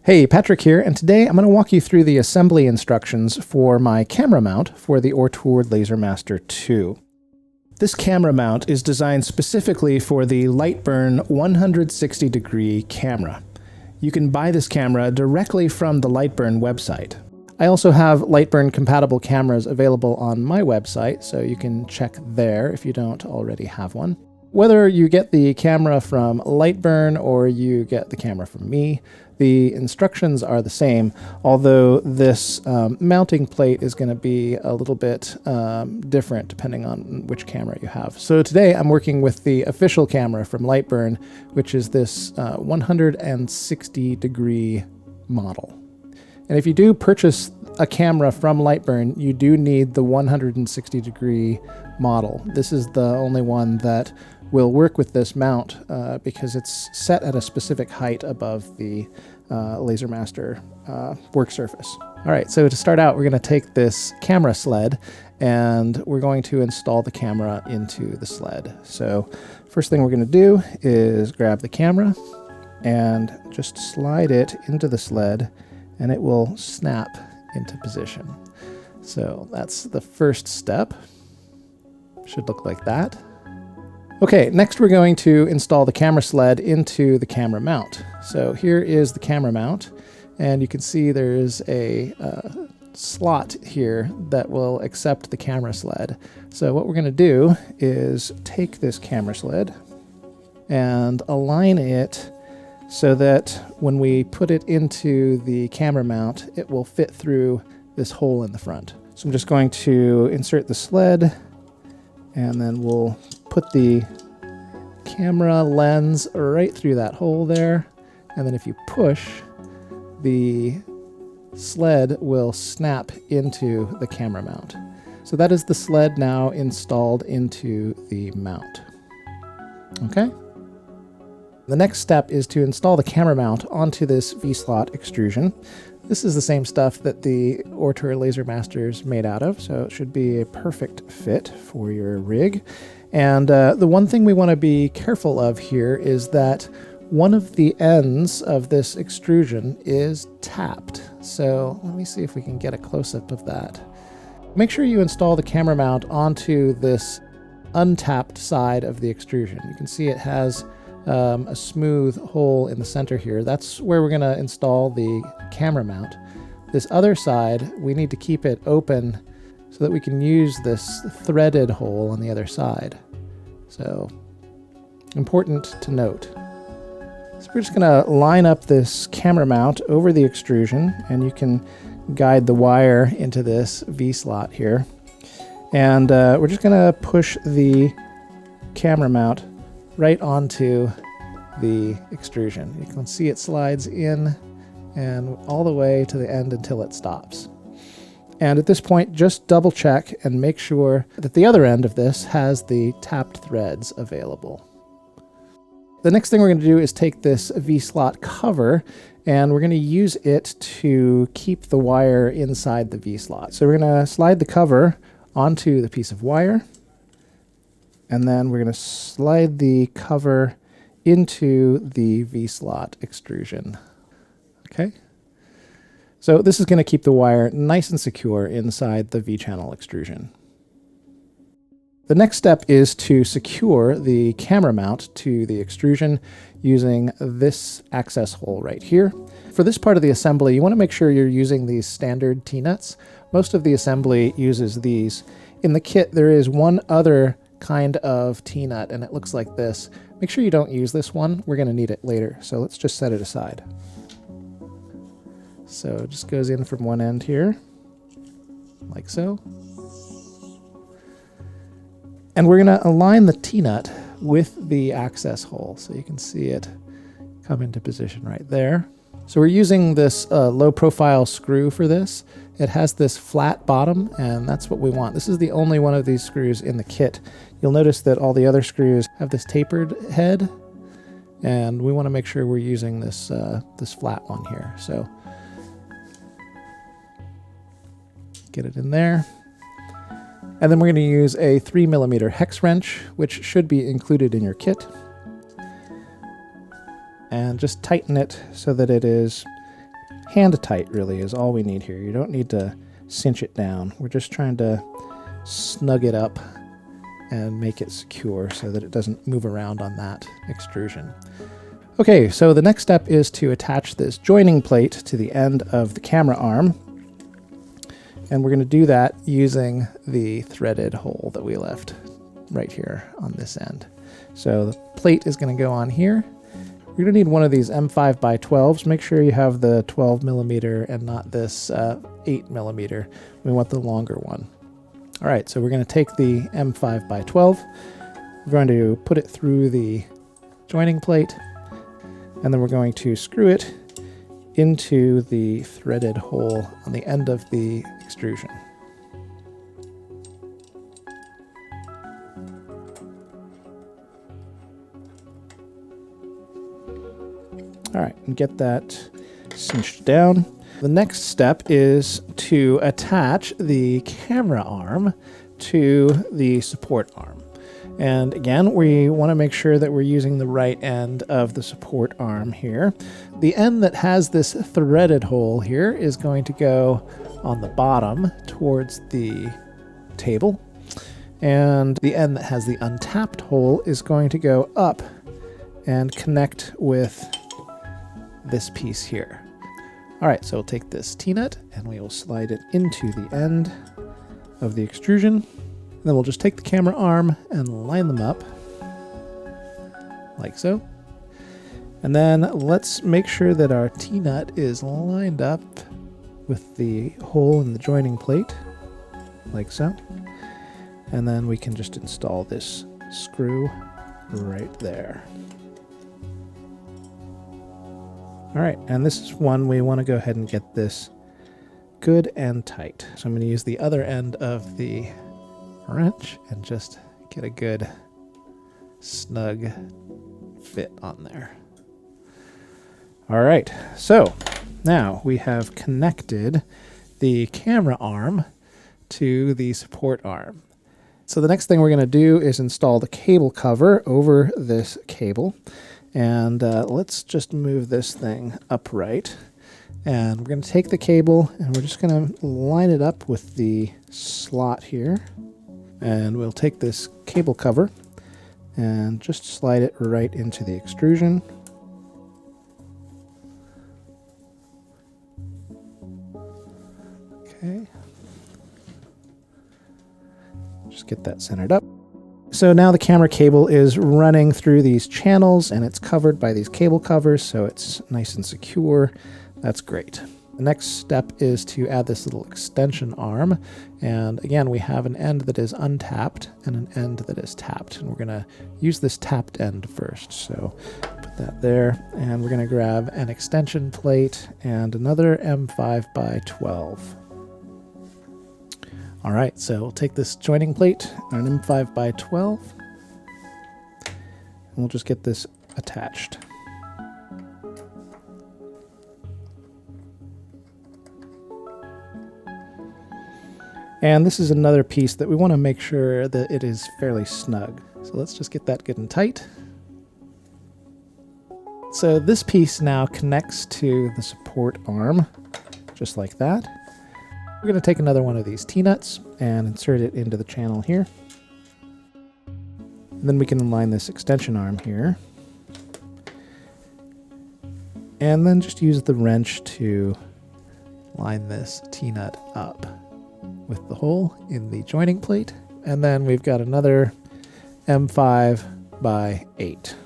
Hey, Patrick here, and today I'm going to walk you through the assembly instructions for my camera mount for the Ortur Laser Master 2. This camera mount is designed specifically for the Lightburn 160-degree camera. You can buy this camera directly from the Lightburn website. I also have Lightburn compatible cameras available on my website, so you can check there if you don't already have one. Whether you get the camera from Lightburn or you get the camera from me, the instructions are the same, although this mounting plate is going to be a little bit different depending on which camera you have. So today I'm working with the official camera from Lightburn, which is this 160-degree model. And if you do purchase a camera from Lightburn, you do need the 160-degree model. This is the only one that will work with this mount because it's set at a specific height above the Laser Master work surface. All right, so to start out, we're going to take this camera sled and we're going to install the camera into the sled. So first thing we're going to do is grab the camera and just slide it into the sled, and it will snap into position. So that's the first step. Should look like that. Okay, next we're going to install the camera sled into the camera mount. So here is the camera mount, and you can see there's a slot here that will accept the camera sled. So what we're going to do is take this camera sled and align it so that when we put it into the camera mount, it will fit through this hole in the front. So I'm just going to insert the sled, and then we'll put the camera lens right through that hole there. And then if you push, the sled will snap into the camera mount. So that is the sled now installed into the mount. Okay? The next step is to install the camera mount onto this V-slot extrusion. This is the same stuff that the Ortur Laser Master is made out of, so it should be a perfect fit for your rig. And the one thing we want to be careful of here is that one of the ends of this extrusion is tapped. So let me see if we can get a close-up of that. Make sure you install the camera mount onto this untapped side of the extrusion. You can see it has a smooth hole in the center here. That's where we're going to install the camera mount. This other side, we need to keep it open so that we can use this threaded hole on the other side. So, important to note. So we're just going to line up this camera mount over the extrusion, and you can guide the wire into this V-slot here. And we're just going to push the camera mount right onto the extrusion. You can see it slides in and all the way to the end until it stops. And at this point, just double check and make sure that the other end of this has the tapped threads available. The next thing we're going to do is take this V-slot cover, and we're going to use it to keep the wire inside the V-slot. So we're going to slide the cover onto the piece of wire, and then we're going to slide the cover into the V-slot extrusion. Okay? So this is going to keep the wire nice and secure inside the V-channel extrusion. The next step is to secure the camera mount to the extrusion using this access hole right here. For this part of the assembly, you want to make sure you're using these standard T-nuts. Most of the assembly uses these. In the kit, there is one other kind of T-nut, and it looks like this. Make sure you don't use this one. We're going to need it later, so let's just set it aside. So it just goes in from one end here, like so. And we're going to align the T-nut with the access hole, so you can see it come into position right there. So we're using this low-profile screw for this. It has this flat bottom, and that's what we want. This is the only one of these screws in the kit. You'll notice that all the other screws have this tapered head, and we want to make sure we're using this, this flat one here. So get it in there. And then we're going to use a 3mm hex wrench, which should be included in your kit. And just tighten it so that it is hand tight really is all we need here. You don't need to cinch it down. We're just trying to snug it up and make it secure so that it doesn't move around on that extrusion. Okay, so the next step is to attach this joining plate to the end of the camera arm. And we're going to do that using the threaded hole that we left right here on this end. So the plate is going to go on here. You're going to need one of these M5 by 12s. Make sure you have the 12 millimeter and not this 8 millimeter. We want the longer one. All right, so we're going to take the M5 by 12. We're going to put it through the joining plate, and then we're going to screw it into the threaded hole on the end of the extrusion. All right, and get that cinched down. The next step is to attach the camera arm to the support arm. And again, we want to make sure that we're using the right end of the support arm here. The end that has this threaded hole here is going to go on the bottom towards the table. And the end that has the untapped hole is going to go up and connect with this piece here. All right, so we'll take this T-nut and we will slide it into the end of the extrusion. And then we'll just take the camera arm and line them up like so. And then let's make sure that our T-nut is lined up with the hole in the joining plate like so. And then we can just install this screw right there. All right, and this is one we want to go ahead and get this good and tight. So I'm going to use the other end of the wrench and just get a good snug fit on there. All right, so now we have connected the camera arm to the support arm. So the next thing we're going to do is install the cable cover over this cable. And let's just move this thing upright. And we're going to take the cable and we're just going to line it up with the slot here. And we'll take this cable cover and just slide it right into the extrusion. Okay. Just get that centered up. So now the camera cable is running through these channels and it's covered by these cable covers, so it's nice and secure. That's great. The next step is to add this little extension arm. And again, we have an end that is untapped and an end that is tapped. And we're going to use this tapped end first. So put that there. And we're going to grab an extension plate and another M5 by 12. All right, so we'll take this joining plate, an M5 by 12, and we'll just get this attached. And this is another piece that we want to make sure that it is fairly snug. So let's just get that good and tight. So this piece now connects to the support arm, just like that. We're going to take another one of these T-nuts and insert it into the channel here. And then we can align this extension arm here. And then just use the wrench to line this T-nut up with the hole in the joining plate. And then we've got another M5 by 8.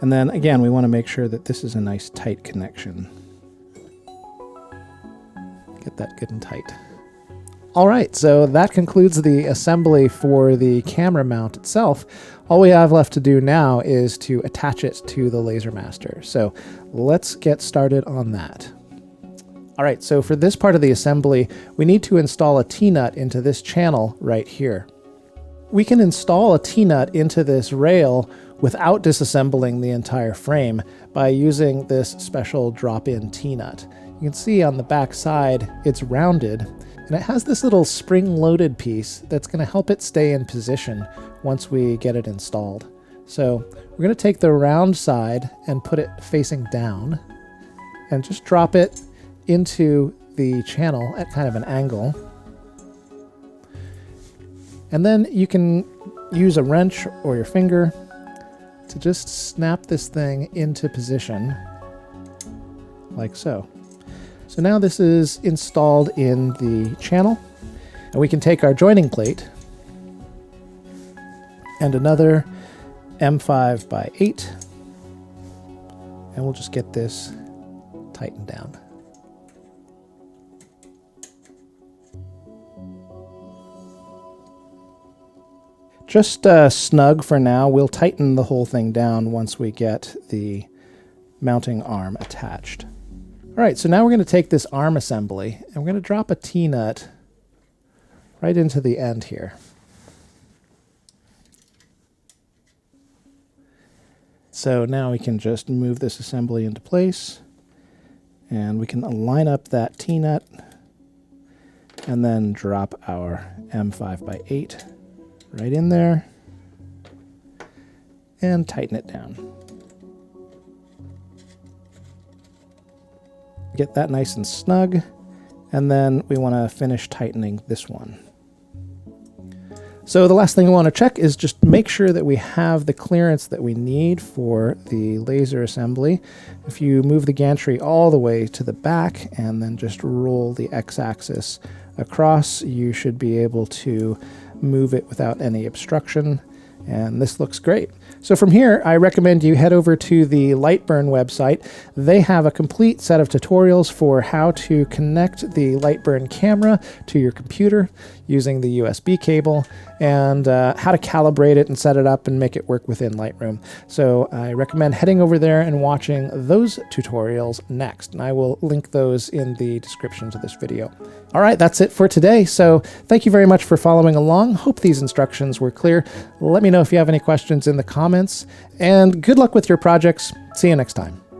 And then again, we want to make sure that this is a nice tight connection. Get that good and tight. All right, so that concludes the assembly for the camera mount itself. All we have left to do now is to attach it to the Laser Master. So let's get started on that. All right, so for this part of the assembly, we need to install a T-nut into this channel right here. We can install a T-nut into this rail without disassembling the entire frame by using this special drop-in T-nut. You can see on the back side, it's rounded, And it has this little spring-loaded piece that's going to help it stay in position once we get it installed. So we're going to take the round side and put it facing down and just drop it into the channel at kind of an angle. And then you can use a wrench or your finger to just snap this thing into position like so. So now this is installed in the channel, and we can take our joining plate and another M5 by 8, and we'll just get this tightened down. Just snug for now. We'll tighten the whole thing down once we get the mounting arm attached. All right, so now we're going to take this arm assembly and we're going to drop a T-nut right into the end here. So now we can just move this assembly into place, and we can line up that T-nut and then drop our M5 by 8 right in there and tighten it down. Get that nice and snug, and then we want to finish tightening this one. So the last thing we want to check is just make sure that we have the clearance that we need for the laser assembly. If you move the gantry all the way to the back and then just roll the x-axis across, you should be able to move it without any obstruction, and this looks great. So from here, I recommend you head over to the Lightburn website. They have a complete set of tutorials for how to connect the Lightburn camera to your computer using the USB cable, and how to calibrate it and set it up and make it work within Lightroom. So I recommend heading over there and watching those tutorials next, and I will link those in the description to this video. All right, that's it for today. So thank you very much for following along. Hope these instructions were clear. Let me know if you have any questions in the comments, and good luck with your projects. See you next time.